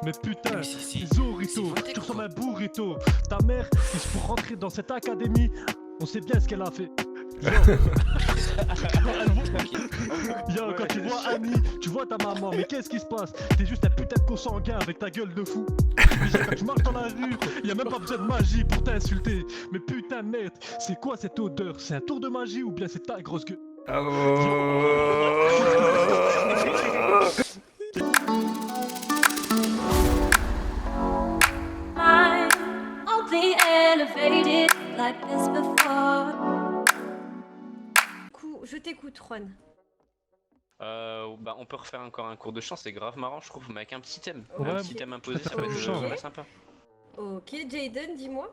Mais putain, c'est Zorito, vrai, tu ressembles à un quoi. burrito. Ta mère, pour rentrer dans cette académie, on sait bien ce qu'elle a fait. Yo, quand tu vois Annie, tu vois ta maman, mais qu'est-ce qui se passe? T'es juste un putain de consanguin avec ta gueule de fou. Quand tu marches dans la rue, y'a même pas besoin de magie pour t'insulter. Mais putain merde, c'est quoi cette odeur? C'est un tour de magie ou bien c'est ta grosse gueule? I'll be elevated like this before. Je t'écoute, Juan. Bah on peut refaire encore un cours de chant, c'est grave marrant je trouve, mais avec un petit thème. Ouais, Un petit thème imposé, ça faire peut être du chant, vraiment ouais. sympa. Ok, Jaden, dis-moi.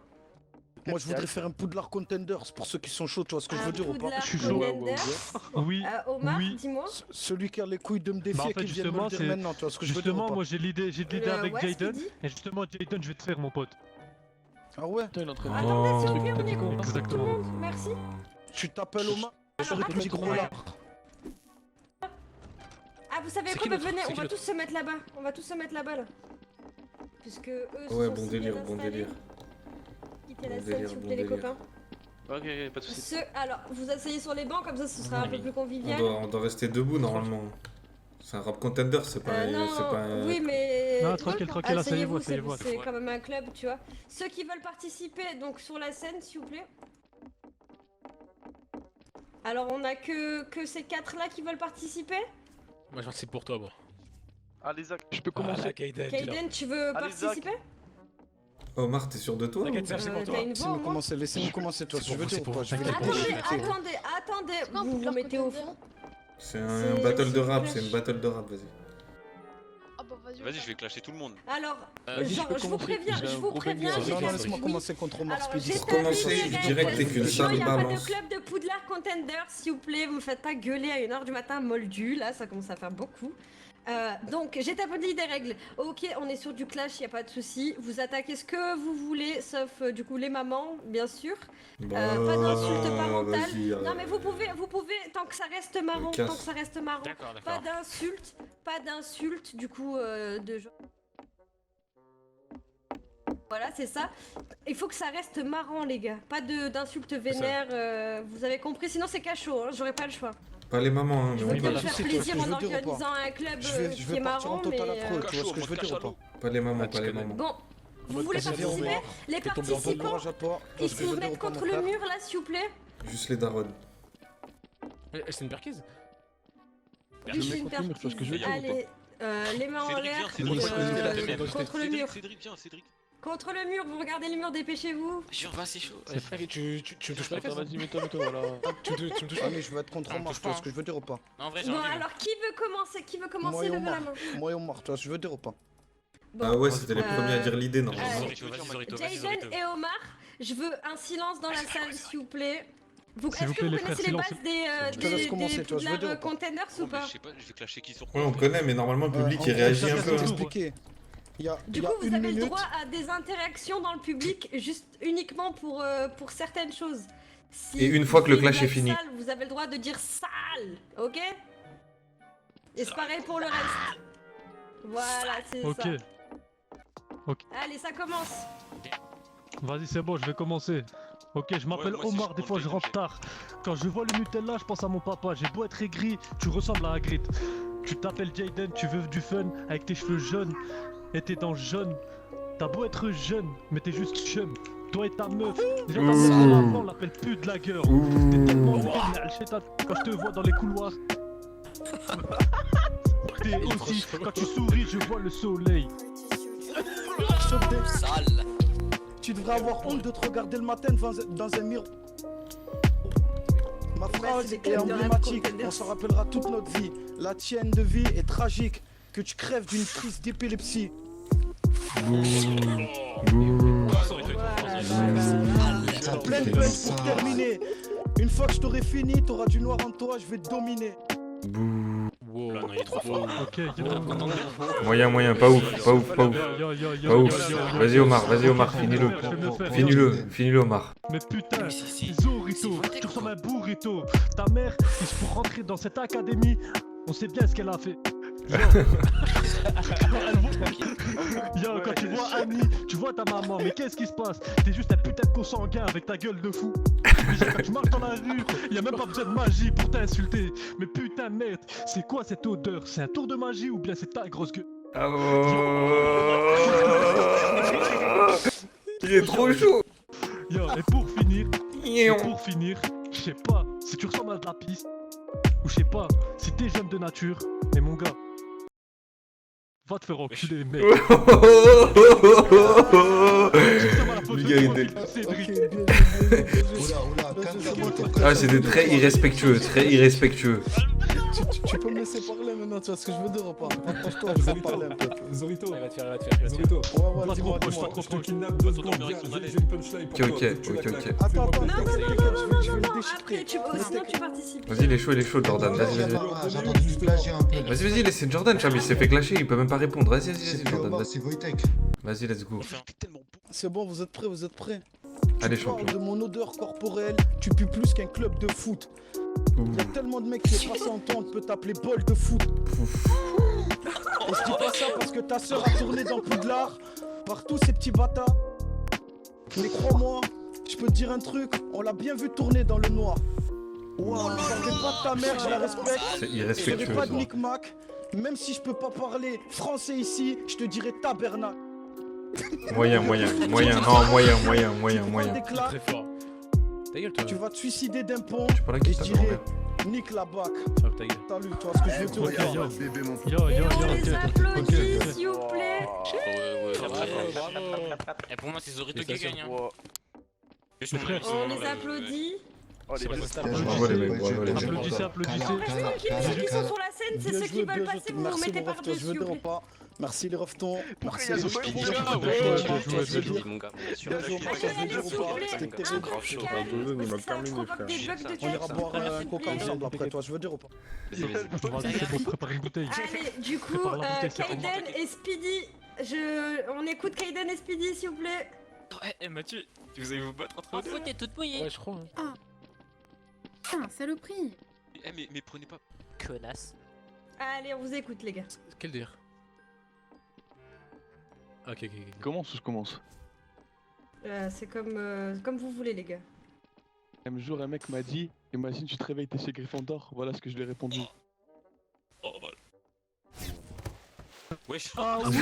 Moi je voudrais faire un Poudlard Contenders pour ceux qui sont chauds, tu vois ce que je veux dire ou pas? Poudlard Je suis chaud. Contender. Oui. Omar, Oui. dis-moi. Celui qui a les couilles de me défier Bah, en fait, qui vient de me le dire justement, maintenant, tu vois ce que je veux dire ou Justement, pas? moi j'ai l'idée avec ouais, ce qu'il Jaden. dit. Et justement, Jaden, je vais te faire mon pote. Ah ouais? Putain, il est en train de... Attendez, s'il vous plaît, on écoute tout le Exactement. monde. Merci. Tu t'appelles Omar? Alors, Sur le petit gros là. Ah, vous savez C'est quoi? qui Bah, l'autre venez, C'est on qui va l'autre tous se mettre là-bas. On va tous se mettre là-bas là. Puisque eux se Ouais, sont bon si délire, bien bon installés. délire. Quittez la Bon scène, délire, s'il vous bon plaît, les délire. copains. Ok, pas de soucis. Alors, vous asseyez sur les bancs, comme ça ce sera un peu plus convivial. On doit rester debout normalement. C'est un rap contender, c'est pas, Non, c'est pas un... oui, mais. Non, tranquille, tranquille, asseyez-vous, c'est asseyez-vous. c'est quand même un club, tu vois. Ceux qui veulent participer, donc sur la scène, s'il vous plaît. Alors, on a que ces quatre-là qui veulent participer. Moi, je crois que c'est pour toi, moi. Allez Zach, Je peux commencer. Kaiden. Kaiden, tu veux Allez, Zach. participer? Omar, t'es sûr de toi? T'inquiète, c'est pour toi. T'as une voix, au moins. Laissez-nous commencer, toi, C'est ce que je veux pour- dire ou pas? c'est Je veux pour- dire Attendez, Attendez, vous vous mettez au fond. C'est un C'est- battle de c'est rap, clash. c'est une battle de rap, vas-y. Ah bah vas-y. Vas-y, je vais clasher tout le monde. Alors, Vas-y, genre, je peux je vous commencer. préviens, J'ai je un vous gros préviens, banger. j'ai Non, non, fait- laisse-moi oui. commencer contre Omar Alors, Speedy. Pour commencer, j'établis je les dirais que règles. t'es qu'une Attention, sale il y a pas de balance. club de Poudlard Contender, s'il vous plaît, vous me faites pas gueuler à 1h du matin moldu, là, ça commence à faire beaucoup. Donc, j'établis des règles. Ok, on est sur du clash, y a pas de souci. Vous attaquez ce que vous voulez, sauf du coup les mamans, bien sûr. Pas d'insultes parentales. vas-y, Non, mais vous pouvez, tant que ça reste marrant, casse. tant que ça reste marrant. D'accord, Pas d'accord. d'insultes, du coup, de genre. Voilà, c'est ça. Il faut que ça reste marrant, les gars. Pas d'insultes vénères, vous avez compris, sinon c'est cachot, hein, j'aurais pas le choix. Pas les mamans, hein, Je mais veux bien on me va- faire souci, toi, plaisir ce que en je veux dire ou pas organisant un club Je qui vais est partir en marrant, total mais... affreux, tu vois ce que je veux dire ou pas? Pas les mamans, Ah, tu pas les connais. mamans. Bon, vous voulez Vas-y, participer? Omar. Les Fais tomber en tombe, participants, courage à toi. Tu vois ils ce que se je veux dire ou mettent pas, contre mon le frère? mur, là, s'il vous plaît. Juste les darons. C'est une perquise? Oui, je suis une contre le mur, tu vois ce que je veux dire ou pas? Allez, les mains en Cédric, l'air, viens, Cédric, contre le mur. Cédric, viens, Cédric. Contre le mur, vous regardez le mur, dépêchez-vous. Viens, va, c'est chaud. Tu me touches pas les fesses? Vas-y, mets-toi, voilà. Tu me touches Ah pas? mais je veux être contre Ah, Omar, touche tu vois pas. ce que je veux dire ou pas? En vrai, Bon, alors, qui veut commencer? Moi et Levez la Omar. main. Moi et Omar, tu vois ce que je veux dire ou pas? Bon. Ah ouais, c'était les premiers à dire l'idée, non? Jaden et Omar, je veux un silence dans la salle, s'il vous plaît. S'il Est-ce vous que plaît, vous les frères, connaissez les silence. bases Je te laisse commencer, des tu vois, je veux dire Poudlard ou pas Contenders ou pas? Je sais pas, je vais clasher qui sur Ouais, quoi. on connaît, mais normalement le public En il gros, réagit je un vais peu. t'expliquer. Il y a Du coup, vous une avez le minute. droit à des interactions dans le public, juste uniquement pour certaines choses. Si Et une fois que le c'est clash blague est fini. sale, vous avez le droit de dire sale, ok? Et c'est pareil pour le reste. Voilà, c'est Ok, ça. Allez, ça commence. vas-y, c'est bon, je vais commencer. Ok, je m'appelle moi aussi, Omar, je des prends fois le je rentre tard. Quand je vois le Nutella, je pense à mon papa. J'ai beau être aigri, tu ressembles à Hagrid. Tu t'appelles Jaden, tu veux du fun avec tes cheveux jaunes et tes dents jaunes. T'as beau être jeune, mais t'es juste chum. Toi et ta meuf, déjà ta meuf maintenant, on l'appelle pute de la gueule. T'es tellement vénère, quand je te vois dans les couloirs. T'es aussi, quand tu souris, je vois le soleil. Sale. Tu devrais avoir honte de te regarder le matin dans un miroir. Ma phrase c'est des est clubs de rap emblématique, contenders. on s'en rappellera toute notre vie. La tienne de vie est tragique, que tu crèves d'une crise d'épilepsie. En pleine peine pour terminer. Une fois que je t'aurai fini, t'auras du noir en toi, je vais te dominer. Wow, là, non, il est trop fort. Ok, yo. Moyen, pas ouf, pas ouf. Yo, Pas ouf. Vas-y Omar, finis-le Omar. Mais putain, c'est Zorito, vrai, tu quoi. ressembles à un burrito. Ta mère, pour rentrer dans cette académie, on sait bien ce qu'elle a fait. Yo, quand tu vois Annie, tu vois ta maman, mais qu'est-ce qui se passe? T'es juste un putain de consanguin avec ta gueule de fou. Déjà, quand tu marches dans la rue, y a même pas besoin de magie pour t'insulter. Mais putain de merde, c'est quoi cette odeur? C'est un tour de magie ou bien c'est ta grosse gueule? Ah oh. Il est trop chaud. Yo, et pour finir, je sais pas si tu ressembles à de la piste, ou je sais pas si t'es jeune de nature, mais mon gars, va te faire enculer, mec. Ah, c'était très irrespectueux, très irrespectueux. Tu peux me laisser parler maintenant, tu vois ce que je veux dire ou pas? Approche-toi, on va parler un peu. Zorito, il va te faire. Zorito. Ouais, dis-moi. Je te kidnappe 2 secondes, j'ai une punchline pour toi. Ok. Attends, Non, je vais le déchiffrer. après, sinon tu participes. Vas-y, il est chaud, Jordan. Vas-y. J'attends du plagier un peu. Vas-y, laissez Jordan, Charlie, il s'est fait clasher, il peut même pas répondre. Vas-y, Jordan. C'est Wojtek. Vas-y, let's go. C'est bon, vous êtes prêts? Allez, Tu parles champion. de mon odeur corporelle, tu pues plus qu'un club de foot. Ouh. Y a tellement de mecs qui est passé en temps, on peut t'appeler bol de foot. Et je dis pas ça parce que ta sœur a tourné dans Poudlard, par tous ces petits bâtards. Mais crois-moi, je peux te dire un truc, on l'a bien vu tourner dans le noir. Waouh, je parlerai pas de ta mère, je la respecte. C'est Je ferai irrespectueux. pas de ça. micmac. Même si je peux pas parler français ici, je te dirai tabernacle. Moyen. Tu vas Très fort. Ta gueule, toi. tu vas te suicider d'un pont Tu parles à et qui je ta dirai grand-mère? nique la bac. Ferme ta gueule. Salut, toi, ce que je veux dire. Ok, ou pas? Bébé, mon Yo, Et on les applaudit, s'il vous plaît. Et pour moi, c'est Zorito qui gagne. Mes frères, On les applaudit. C'est pas ça. Bravo, les mecs, bravo, les mecs. applaudissez. Ceux qui sont sur la scène, c'est Bien ceux qui joué, veulent bien passer, joué. vous vous Merci mettez mon par refton, je dessus. veux dire ou pas? Merci les reftons. Merci il y a les ce reftons. mec qui Bien vient, joué, ouais. bien Bien joué, joué, bien joué. mon gars, bien sûr. Bien joué, Allez, on va allez, dire s'il ou vous pas? plaît. C'était Un terrible. peu de calme, parce que ça provoque des bugs de On ira chat. boire un coca ensemble après toi, je veux dire ou pas? Vas-y, c'est bon, prépare une bouteille. Allez, du coup, Prépare la bouteille, c'est Kaiden et Speedy. On écoute Kaiden et Speedy, s'il vous plaît. Eh, Mathieu, vous allez vous battre entre En vous deux. faute, t'es toute mouillée. Ouais, je crois. Putain, saloperie. Mais prenez pas. Connasse. Allez, on vous écoute, les gars. Quel délire? Ok. Commence ou je commence? C'est comme vous voulez, les gars. Un jour, un mec m'a dit, imagine tu te réveilles, t'es chez Gryffondor. Voilà ce que je lui ai répondu. Oh, voilà. Wesh. Ah oui.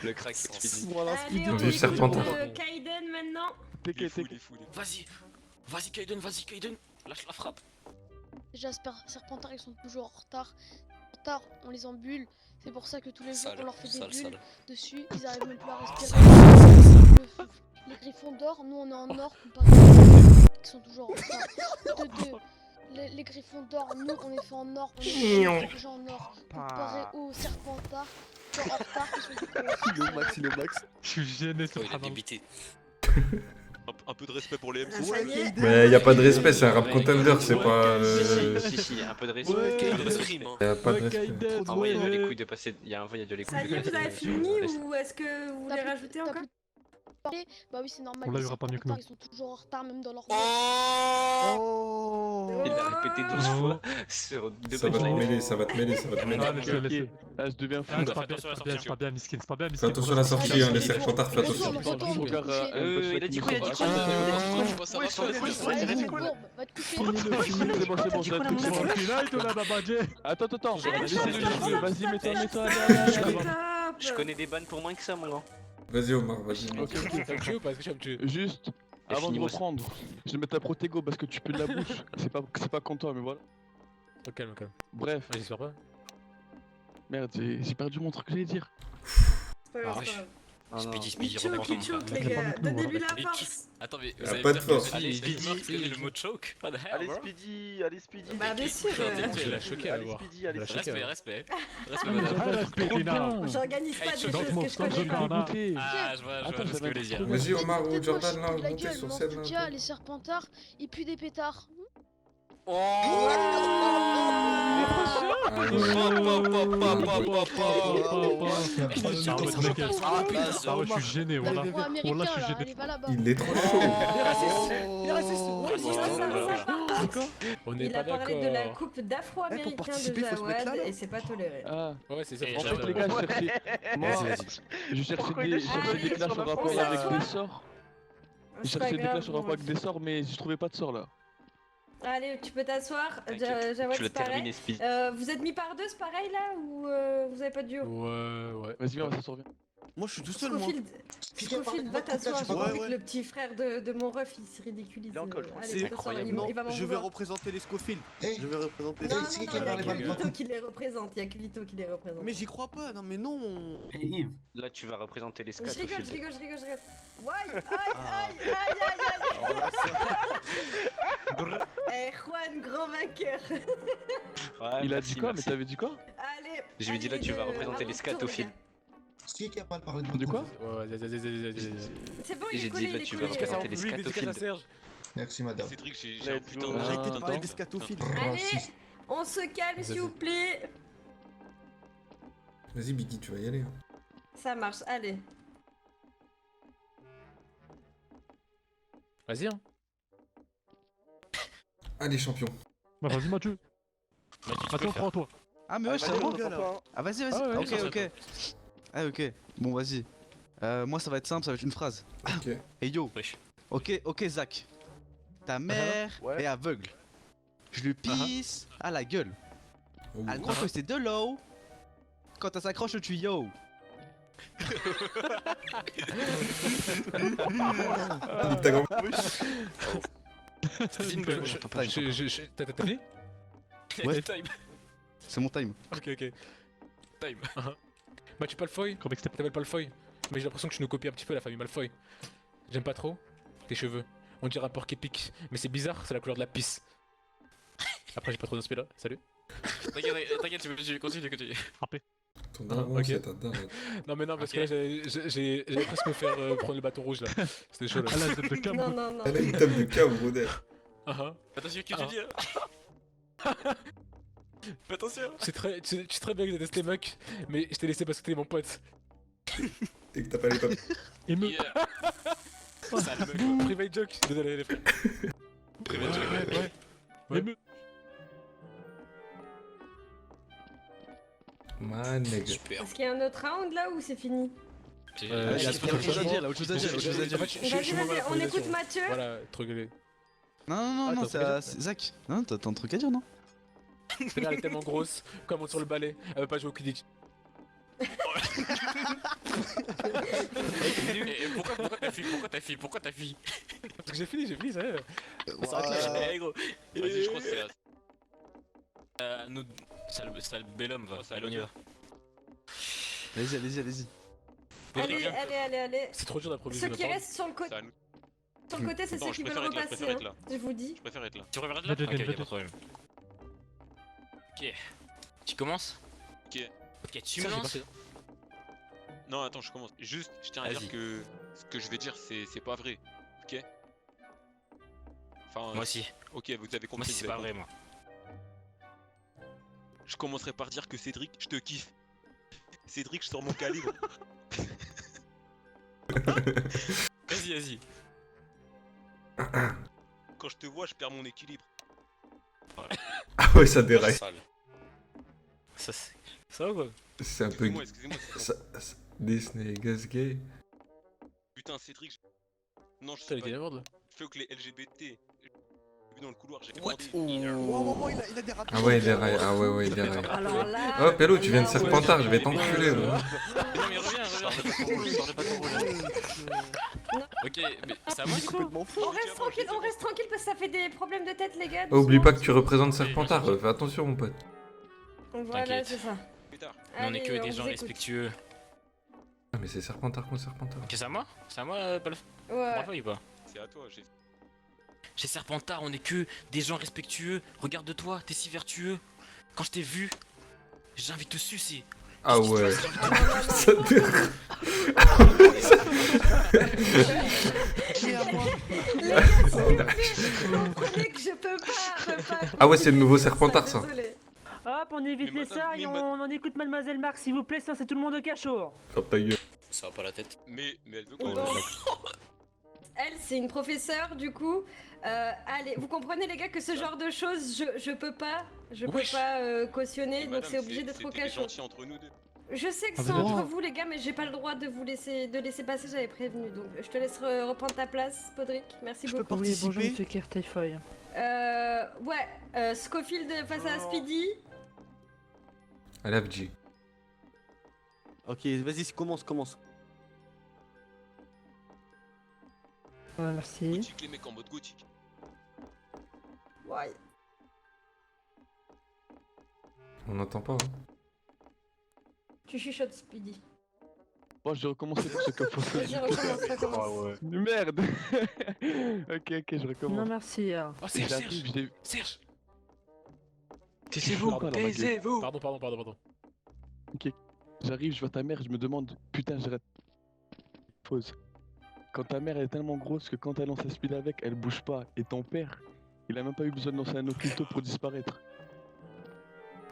Le crack, Speedy. Voilà, Allez, Speedy. on Du écoute Serpentard. Kaiden maintenant. Vas-y, Kaiden. Lâche la frappe. Déjà, Serpentard, ils sont toujours en retard. On les embule. C'est pour ça que tous les jours, on leur fait des bulles dessus. Ils arrivent même plus à respirer. Les Griffons d'or, nous on est en or comparé aux qui sont toujours en retard. De deux. Les Griffons d'or, nous on est fait en or. On est déjà en or. Comparé aux Serpentards, qui sont en retard, qui sont Il est au max. Je suis gêné, ce Oh, il a Hanan. débité. Un peu de respect pour les MC. Ah, ça y est. Mais y a pas de respect, c'est un rap contender, c'est pas. Si, un peu de respect. Ouais, Y a pas de respect. Kaiden, En vrai, il y a de ouais. les couilles de passer. Il y a un vrai, il y a de les couilles Ça de y est, vous avez passer. fini ou est-ce que vous voulez rajouter T'as encore plus parlé. Bah oui, c'est normal. On l'a les eu pas mieux que Serpentards, nous. ils sont toujours en retard, même dans leur. Oh. Il a répété 12 fois sur deux Ça va te punchlines. mêler, ça va te mêler. Ah, laissez, laissez. Ah, je deviens fou. Ah, c'est Fais pas bien, attention à la c'est pas bien, sortie. c'est pas bien, Miskin, c'est pas bien, Fais Miskin. attention à la sortie, hein, les serpentards, fais attention. Il a dit quoi? Il a dit quoi? Va te coucher. C'est bon, c'est bon. Tonight ou la babadje? Attends. Allez, Laissez-le stop, jouer. Vas-y, mets-toi. Stop. Je connais des bannes pour moins que ça, mon gars. Vas-y, Omar, vas-y. Ça me tue ou pas? Est-ce que ça me tue? Juste, Et avant de finis-moi. reprendre, je vais mettre un protégo parce que tu pues de la bouche. C'est pas contre toi, mais voilà. Calme. Bref, J'espère pas. merde, j'ai perdu mon truc que j'allais dire. C'est pas grave, c'est pas grave. Speedy, Il choke, reprends ton les gars. Donnez-lui la Et force. Attends, mais Y a pas de force. Allez, Speedy, Speedy, le mot choke. What the hell, Allez bro? Speedy. Bah, bien sûr. Tu l'as choqué à voir. Allez Respect. Respect, Ah, madame. respect, Lina. J'organise pas des Hey, choses donc, que mon je sang, connais je pas. garde. Ah, je vois ce que vous voulez dire. Vas-y, Omar ou Tais-toi, Jordan, je là, te dis la montez gueule, sur mais en scène. tout cas, les Serpentards, ils puent des pétards. Ah ouais, je suis gêné, voilà. Pro Oh là, américain, je suis là, gêné. allez, va là-bas. Il est trop chaud. Il est raciste. Oh, On n'est Il pas a parlé de la d'accord. coupe d'afro-américain de participer, faut se mettre Jawad là, non et c'est pas toléré. Ah, Ouais, c'est ça. en fait, les gars, je cherchais. Moi, je cherchais des clashs en rapport avec des sorts. Je C'est pas cherchais des grave, clashs en rapport bon. avec des sorts, mais je trouvais pas de sorts là. Allez, tu peux t'asseoir. T'inquiète, Jawad, tu l'as c'est pareil. terminé, Speed. Vous êtes mis par deux, c'est pareil là ou vous avez pas de duo? Ouais. Vas-y, viens, on va s'asseoir bien. Moi, je suis tout seul, moi. Scofield, va t'asseoir. J'ai Ouais, envie ouais. que le petit frère de mon ref il se ridiculise. Il est en col, je crois. Allez, t'asseoir, il va m'en Je vais vouloir. représenter les Scofield. Hey. Je vais représenter Non, les non, c'est non, qui qui a il y a parlé que mal de Vito toi qui les représente. Il y a que Vito qui les représente. Mais j'y crois pas, non mais non. Là, tu vas représenter les Je rigole, scatophils. je rigole, je rigole, je rigole. Ouais, aïe, aïe, aïe, aïe, aïe. Eh, Juan, grand vainqueur. Ouais, Il a merci, dit quoi? Mais merci. t'avais dit quoi? Allez. Je lui ai dit là, allez, tu vas représenter les scatophiles. C'est qui a pas parlé De quoi? Ouais, vas-y. C'est bon, il J'ai est dit collé, là, il est tu vas collé. représenter les scatophiles. Merci madame. Cédric, j'ai un putain Ah, de. Arrêtez de attends. parler des scatophiles. Allez, on se calme s'il vous plaît. Vas-y, Biggie, tu vas y aller. hein. Ça marche, allez. Vas-y, hein. Allez, champion. Bah vas-y Mathieu. Attends, prends-toi. Ah mais ouais, c'est bon. Ah vas-y, vas-y. Ah ouais, Ok, ok. Ah ok. Bon, vas-y. Moi, ça va être simple, ça va être une phrase. Ok. Hey yo. Wesh. Ok, Zach. Ta mère est aveugle. Je lui pisse à la gueule. Oh. Elle croit que c'est de l'eau. Quand elle s'accroche au tuyau. Ta grand- T'as fini? Ouais. Time. C'est mon time. Ok. Time. Mathieu Malfoy, Comment que t'appelles Malfoy, mais j'ai l'impression que tu nous copies un petit peu la famille Malfoy. J'aime pas trop tes cheveux. On dirait un porc épique, mais c'est bizarre, c'est la couleur de la pisse. Après, j'ai pas trop d'inspi là, salut. T'inquiète, tu continue. Ton daron, ok. c'est ta daronne. Non, parce que là, j'ai presque me faire prendre le bâton rouge là. C'était chaud là. Ah là, tête de cam. Non. Elle a une table de cave, Brodère. Attention, qui tu dis Fais attention. Tu sais très bien que j'ai détesté Muck, mais je t'ai laissé parce que t'es mon pote. Et que t'as pas les papiers. Et me. Sale Muck. Private joke, désolé les frères. Private joke, ouais. Et me. Man, nigga. Super. Est-ce qu'il y a un autre round là ou c'est fini? Il y a autre chose à dire, là, autre chose à dire. Vas-y, on écoute Mathieu. Voilà, trop gueulé. Non, t'as c'est Zach. Non, t'as un truc à dire, non? Elle est tellement grosse, comme on monte sur le balai, elle veut pas jouer au Quidditch. Et pourquoi t'as fui Parce que j'ai fini, ça y est. C'est vrai que là, gros. Vas-y, je crois que c'est là. Nous, sale bel homme, va, allez, on y va. Allez-y. Allez. C'est trop dur d'improviser. Ceux qui restent sur le côté. C'est à nous. Sur le côté, c'est Non, ceux je qui veulent préfère être là, je repasser. préfère être là. Je vous dis. Je préfère être là. Tu préfères être là Ok, Vas-y, y'a pas vas-y. de problème. Ok. Tu commences Ok. Ok, tu me lances. Non, attends, je commence. Juste, je tiens à Vas-y. dire que ce que je vais dire, c'est pas vrai. Ok. Enfin, Moi aussi. ok, vous avez compris. Moi aussi, vous c'est avez pas vrai, compris. moi. Je commencerai par dire que Cédric, je te kiffe. Cédric, je sors mon calibre. Vas-y. Quand je te vois, je perds mon équilibre. Ah ouais, ça déraille. Ça, c'est. Ça va quoi? C'est un peu. Excusez-moi. This nigga's gay. Putain, Cédric. Non, je T'as sais les pas. ténèbres là? Fais que les LGBT. J'ai vu dans le couloir, j'ai What? demandé. Wow, il a dérapé. Ah ouais, il déraille. Ah ouais, il déraille. Alors là. Oh, Pello, tu viens de alors, Serpentard, je vais t'enculer. Non, mais reviens. Sors le bâton rouge. Ok, mais c'est à moi du coup? Complètement fou. On reste tranquille parce que ça fait des problèmes de tête, les gars. Oh, oublie doucement. pas que tu représentes Serpentard, fais attention, mon pote. Voilà, T'inquiète. c'est ça. Plus tard. Mais on est que Allez, des on gens vous écoute. respectueux. Ah, mais c'est Serpentard contre Serpentard. Ok, c'est à moi? C'est à moi, Balf? Ouais. Malfoy ou pas? C'est à toi, j'ai. Chez Serpentard, on est que des gens respectueux. Regarde-toi, t'es si vertueux. Quand je t'ai vu, j'ai envie de te sucer. Ah ouais. Non, Ça non, déraille. Les gars, s'il vous plaît, vous comprenez que je peux pas. Ah ouais, c'est le nouveau Serpentard, ça. Désolé. Hop, on évite Mais les madame, ça et mais on écoute Mademoiselle Marc, s'il vous plaît, ça c'est tout le monde au cachot. Ferme ta gueule. Ça va pas la tête. Mais elle veut quoi Bon. elle, c'est une professeure, du coup. Allez, vous comprenez, les gars, que ce genre de choses, je peux pas cautionner, donc c'est obligé d'être au cachot. entre nous deux. Je sais que Ah, c'est mais entre non. vous, les gars, mais j'ai pas le droit de vous laisser passer, j'avais prévenu. Donc je te laisse reprendre ta place, Podrick. Merci Je peux beaucoup. Oui, bonjour, participer. monsieur Kertaifoy. Scofield face à Speedy. À l'AFG. Ok, vas-y, commence. Ouais, merci. Gothique, les mecs en mode gothique. Ouais. On n'entend pas. Hein. Tu chuchotes, Speedy. Bon, je vais recommencer pour ce que Vas-y, recommence. Merde. Ok, je recommence. Non, merci. Oh, Serge, J'arrive, j'ai- Serge. Taisez-vous, Taisez-vous. Pardon. J'arrive, je vois ta mère, je me demande, putain, j'arrête. Pause. Quand ta mère elle est tellement grosse que quand elle lance un speed avec, elle bouge pas. Et ton père, il a même pas eu besoin de lancer un occulto pour disparaître.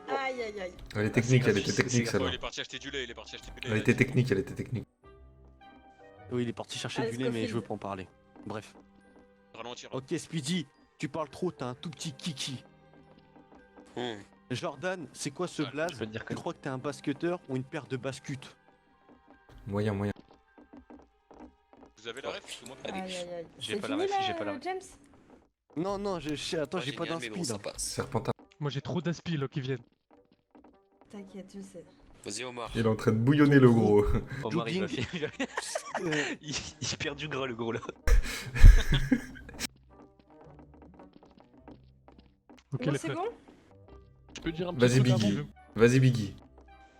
Aïe, aïe, aïe. Elle est technique, elle était technique Oh, celle-là. il est parti acheter du lait, il est parti acheter du lait. Elle était technique, elle était technique. Oui, il est parti chercher Allez, du lait, mais Scofield. je veux pas en parler. Bref. Ralentir. Ok, Speedy, tu parles trop, t'as un tout petit kiki. Jordan, c'est quoi ce blaze? Tu crois que t'es un basketteur ou une paire de bascutes? Moyen. Vous avez la ref? Tout le monde Aïe, aïe, aïe. J'ai C'est pas la fini, ref, là, j'ai pas la ref. James? Non, attends, j'ai pas d'inspi là. Serpentard. Moi j'ai trop d'inspi là qui viennent. T'inquiète, je sais. Vas-y, Omar. Il est en train de bouillonner le gros. Omar, il va Jogging. faire. Il perd du gras, le gros là. Ok Bon, les c'est frères. bon? Je peux dire un petit Vas-y truc Biggie. avant Vas-y Biggie.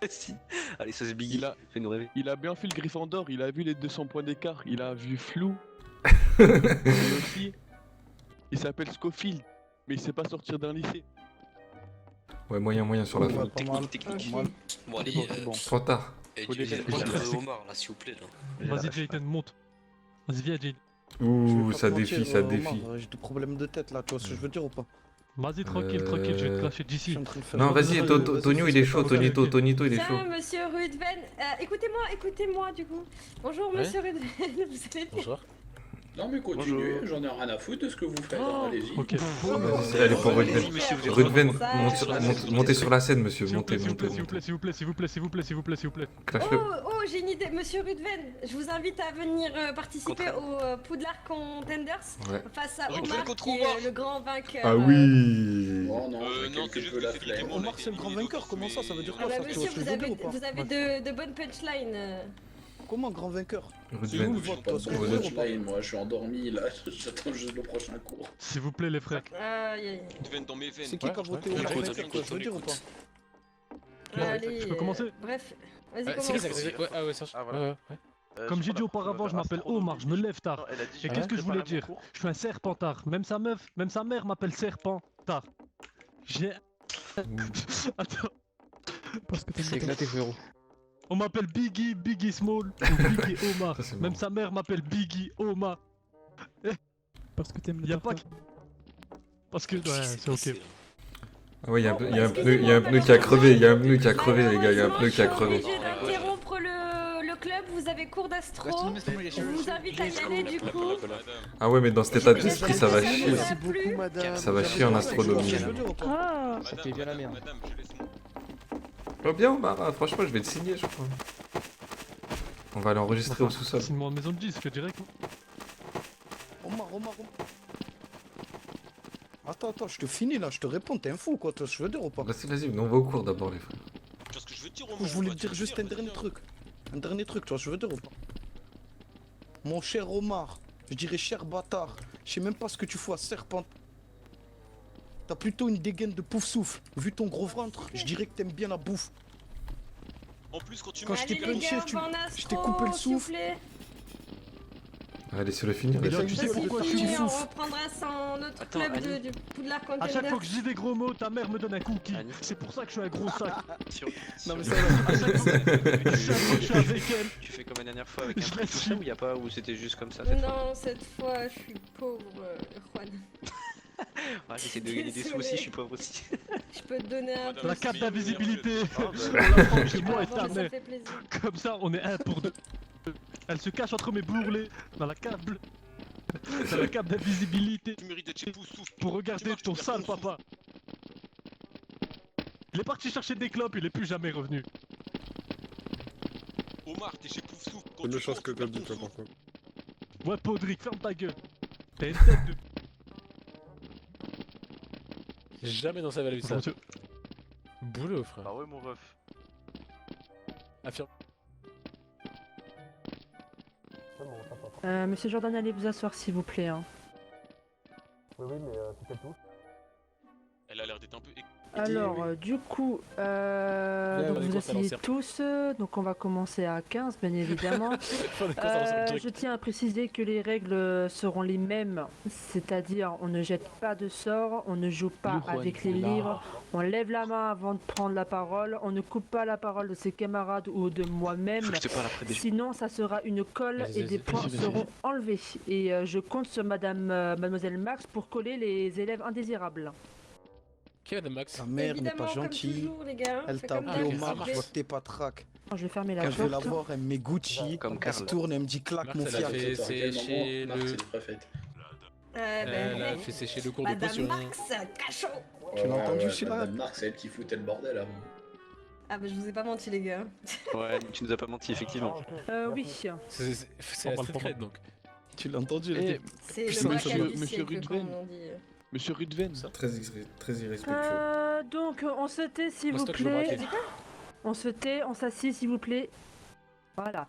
Si. Allez, ça c'est Biggie. Fais-nous rêver. Il a bien fait le Gryffondor, il a vu les 200 points d'écart, il a vu flou. Et aussi, il s'appelle Scofield, mais il sait pas sortir d'un lycée. Ouais, moyen sur la fin. Technique. Bon, allez, Trop tard. Faut les Omar, là, s'il vous plaît. Là. Vas-y Jaden, monte. Vas-y, viens Jaden. Ouh, ça défie, ça défie. J'ai des problèmes de tête là, tu vois ce que je veux dire ou pas? Vas-y, tranquille, je vais te lâcher Je d'ici. suis en train de faire. Non, vas-y, Tonio il est chaud, Tonito il est chaud. Tiens, monsieur Ruthven, écoutez-moi du coup. Bonjour, monsieur Ruthven, vous allez bien? Bonjour. Non mais continuez, j'en ai rien à foutre de ce que vous faites, allez-y. Ok. Vas-y, allez pour Rudven. Rudven, montez sur la scène, monsieur, S'il vous montez. plaît. Clash-le. Oh, j'ai une idée, monsieur Ruthven, je vous invite à venir participer au Poudlard Contenders Ouais. face à Ruthven Omar contre qui Omar. est le grand vainqueur. Ah oui. Oh non, j'ai non, quelque c'est juste peu que la Cédric flemme. et moi, on a Omar, c'est le grand éliminé vainqueur, d'autres, comment ça? Ça veut dire Ah quoi bah ça? Tu monsieur, vois ce que vous je veux dire ou pas? avez de bonnes punchlines. Comment grand vainqueur? C'est Rudven. vous le vote, toi, ce que je veux Bon, dire ou pas? punchline, moi je suis endormi là, j'attends juste le prochain cours. S'il vous plaît, les frères. Aïe, aïe. Rudven dans mes veines. C'est qui qui a voté au grand vainqueur, tu vois ce que je veux dire ou pas? Allez, je peux commencer Bref, vas-y, C'est commence. qui ça? Ouais, ah ouais, Serge. Ah, voilà. Ouais. Comme j'ai dit auparavant, je m'appelle Omar, je me lève tard. Et qu'est-ce que je voulais dire? Je suis un serpentard. Même sa mère m'appelle serpentard. J'ai... Attends. Parce que t'es éclaté, frérot. On m'appelle Biggie Small ou Biggie Omar. Ça, c'est Même marrant. sa mère m'appelle Biggie Omar. Parce que t'aimes Y'a pas que... Parce que... Ouais, c'est ok. Ah ouais, il y a un pneu qui a crevé, les gars, il y a un pneu qui a crevé. Je suis obligée d'interrompre le club, vous avez cours d'astro. Je vous invite à y aller du coup. Ah ouais, mais dans cet état d'esprit, ça va chier. Merci beaucoup, madame. Ça va chier en astronomie. Tu vois ce que je veux dire ou pas? Ah, Ça fait bien la merde. Madame, je laisse mon... Oh bien, Omar, franchement, je vais te signer, je crois. On va aller enregistrer au sous-sol. Signe-moi en maison de disque direct. Omar. Attends, je te finis là, je te réponds, t'es un fou quoi, toi, ce que je veux dire ou pas? Vas-y, mais on va au cours d'abord, les frères. Tu vois ce que je veux te dire, Omar? Je voulais te dire juste un dernier truc. Un dernier truc, tu vois ce que je veux dire ou pas? Mon cher Omar, je dirais cher bâtard, je sais même pas ce que tu fais à serpent. T'as plutôt une dégaine de pouf souffle. Vu ton gros ventre, je dirais que t'aimes bien la bouffe. En plus, quand tu Quand je t'ai Allez les punché, gars, tu- on va en je t'ai astro, coupé le s'il vous souffle. plaît. Allez, laissez-le finir. Mais laissez-le tu sais finir. pourquoi je C'est suis fini, on fou? reprendra ça en notre Attends, club Annie. du Poudlard À chaque fois Contenders. que je dis des gros mots, ta mère me donne un cookie. Annie. C'est pour ça que je suis un gros sac. Non mais ça À chaque fois que je suis avec elle. Tu fais comme la dernière fois avec un Je truc laisse tout ça chier. ou y a pas, ou c'était juste comme ça cette fois? Non, cette fois, je suis pauvre, Juan. Ouais, j'essaie de gagner des sous aussi, je suis pauvre aussi. Je peux te donner un peu. La carte d'invisibilité. Ah, bah. Sur la France, chez moi et Bon, ta mais ça mère. fait plaisir. Comme ça, on est un pour deux. Elle se cache entre mes bourrelets dans la carte bleue. T'as la cape d'invisibilité Tu mérites d'être chez Poussouf. pour regarder ton sale papa. Il est parti chercher des clopes, il est plus jamais revenu. Omar, t'es chez Poussouf. Une chance que comme dit, toi, par contre. Ouais, Podrick, ferme ta gueule. T'as une tête de... Jamais dans sa vie elle a vu ça. Boulot, frère. Bah ouais, mon ref. Affirme. Monsieur Jordan, allez vous asseoir s'il vous plaît. Hein. Oui, mais c'est tout. Elle a l'air d'être un peu. Alors, du coup, donc vous asseyez tous, donc on va commencer à 15, bien évidemment. Je tiens à préciser que les règles seront les mêmes, c'est-à-dire on ne jette pas de sorts, on ne joue pas avec les livres, on lève la main avant de prendre la parole, on ne coupe pas la parole de ses camarades ou de moi-même, sinon ça sera une colle et des points seront enlevés. Et je compte sur mademoiselle Max pour coller les élèves indésirables. Qui est Max? Ta mère n'est pas Évidemment, comme gentille. toujours, les gars. Elle C'est t'a comme appelé d'hab, Omar, s'il vous je plaît. vois que t'es pas trac. Je vais fermer la Quand je vais porte. la voir, elle me met Gucci. Comme Elle se tourne, elle me dit claque mon Marc, elle a fier. fait sécher le... Elle a fait sécher le cours de Madame potion. Max, cachot. Tu l'as entendu celui-là? Madame Marc, c'est elle qui foutait le bordel avant. Ah bah je vous ai pas menti les gars. Ouais, tu nous as pas menti, effectivement. Oui. C'est la street cred donc. Tu l'as entendu? C'est Putain, le braquage du monsieur siècle, Rudven. comme on dit. Monsieur Rudven. Très irrespectueux. Donc on se tait s'il Moi, vous c'est toi que je veux plaît. braquer. On se tait, on s'assied s'il vous plaît. Voilà.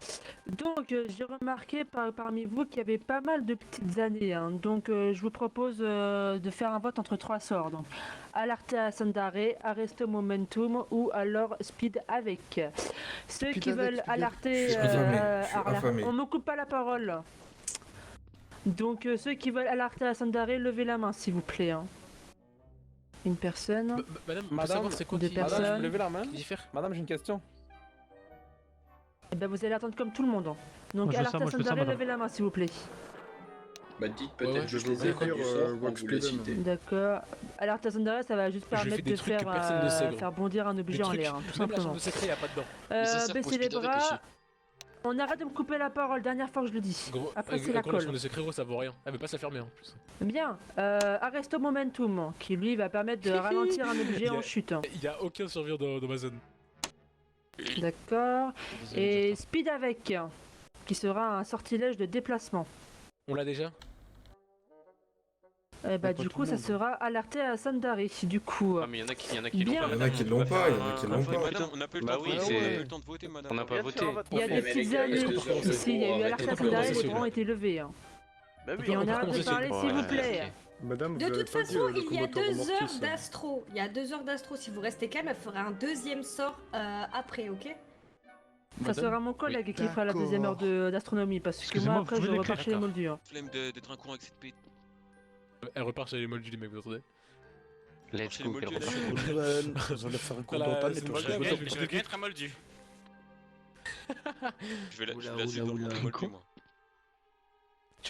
Donc j'ai remarqué parmi vous qu'il y avait pas mal de petites années. Hein. Donc je vous propose de faire un vote entre 3 sorts. Donc Alerta Sandare, Arresto Momentum ou alors Speed avec. Ceux Speed qui avec, veulent Speed alerter, Je suis affamé. on me coupe pas la parole. Donc ceux qui veulent alerter à Sandare, levez la main s'il vous plaît. Hein. Une personne. Madame, on peut Madame, savoir c'est quoi deux qui... personnes. Madame, Levez la main. qui diffère? Madame, j'ai une question. Eh ben vous allez attendre comme tout le monde. Hein. Donc Moi, je fais ça, alerter à moi, je fais ça, Sandare, madame. levez la main s'il vous plaît. Bah dites Ouais, peut-être ouais, juste je les vais écoles dire, du sort Watch quand vous le Cleveland. citez. D'accord. Alerta Sandare, ça va juste fais permettre des de trucs que faire, personne ne sait, gros. faire bondir un objet Des en trucs, l'air, hein, tout même la chambre simplement. de secret, y'a pas dedans. Mais ça sert pour Baissez les speed avec aussi. bras. On arrête de me couper la parole, dernière fois que je le dis. Gros, Après c'est la gros, la chambre colle. de secret, gros, ça vaut rien. Elle veut pas se la fermer en plus. Bien. Arresto Momentum, qui lui va permettre de ralentir un objet en chute. Hein. Il y a aucun survivant dans ma zone. D'accord. Et Speed avec, qui sera un sortilège de déplacement. On l'a déjà? Bah pas du tout coup le ça monde. sera alerté à Sandare du coup. Ah, mais y'en a qui l'ont pas. Bien. Il y en a madame, qui on l'ont peut pas, faire il y en a qui un- l'ont un pas. vote. Madame, on n'a pas eu le Bah temps de oui, voter, c'est- on a pas eu le temps de voter, madame. On n'a pas voté. Il y a Mais des les petites gars, années est-ce que sur ce ici, il y a eu cours, alerté à arrêtez de Sandare, commencer, les bras ont été levés. Hein. Bah oui, Et on va arrête de commencer, parler c'est- s'il vous Ouais, plaît. Madame, De vous avez toute pas dit façon, le il y a locomoteur 2 Mortis, heures hein. d'astro. Il y a 2 heures d'astro. Si vous restez calme, elle fera un deuxième sort après, ok? Ça sera mon collègue qui fera la deuxième heure d'astronomie parce que Excusez-moi, moi après vous je pouvez repars chez les l'écrire, moldus. Hein. Flemme d'être un con avec cette pète. Elle repart chez les moldus, les mecs, vous entendez? Let's Chez les go, quel moldus, repart. Rudven, vous allez faire un cours Voilà, d'entame et c'est tout. moi, Je je vais vais sortir. Je veux bien être un moldu. Je vais la suivre dans le monde des moldus, moi.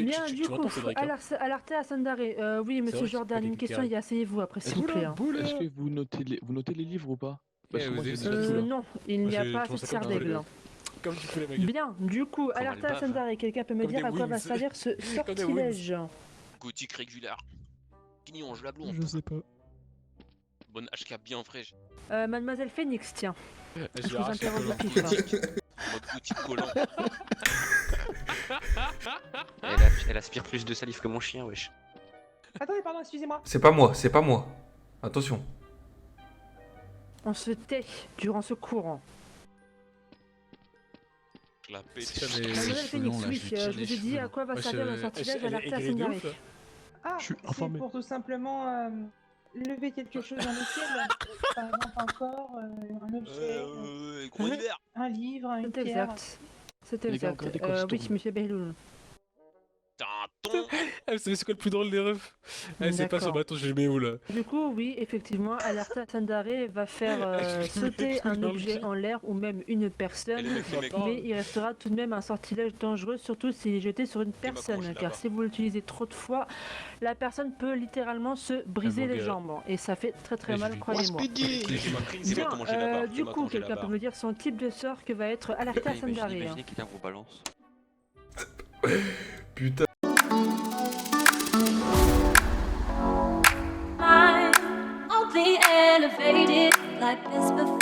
Bien, du coup, entends, Cédric, hein? alerté à Sandare. Oui, monsieur vrai, Jordan, c'est une pas question, quelqu'un. asseyez-vous après s'il vous plaît. Hein. Est-ce que vous notez les livres ou pas? Parce que vous moi, avez j'ai déjà déjà tout, là. Non, il n'y a J'ai- pas je assez de pense serre pas d'aigle. que- Comme tu peux les mecs. Bien, du coup, Comme alerté elle à baffe, Sandare. Quelqu'un peut me Comme dire des à quoi va wings. servir ce Comme des sortilège? Gothique régulière. Guignon, je la blonde. Je sais pas. Bonne HK bien fraîche. Mademoiselle Phoenix, tiens. Je Je vais vous arracher interroge le au pif. Hein. Mode gothique collant. Elle aspire plus de salive que mon chien, wesh. Attendez, pardon, excusez-moi. C'est pas moi, c'est pas moi. Attention. On se tait durant ce cours. La pète. Mademoiselle Phoenix, oui, je vous ai dit à quoi va servir le sortilège alerté à Sandare. Ah, Je suis affamé. tout simplement lever quelque chose dans le ciel. Par exemple, un corps, un objet, Gros hiver. un livre, une pierre. Exact. C'est Les gars, exact. regardez quand je Oui, tourne. monsieur Behloul. Tinton. Ah, vous savez c'est quoi le plus drôle des refs? Elle sait pas sur D'accord. bateau, je le mets où là? Du coup, oui, effectivement, alerta Sandare va faire sauter un objet en l'air ou même une personne, mais il restera tout de même un sortilège dangereux, surtout s'il est jeté sur une personne, car si vous l'utilisez trop de fois, la personne peut littéralement se briser les jambes, et ça fait très très mal, croyez-moi. Bien, du coup, quelqu'un peut me dire son type de sort que va être alerta Sandare. Imaginez quelqu'un vous balance. Putain. like this before.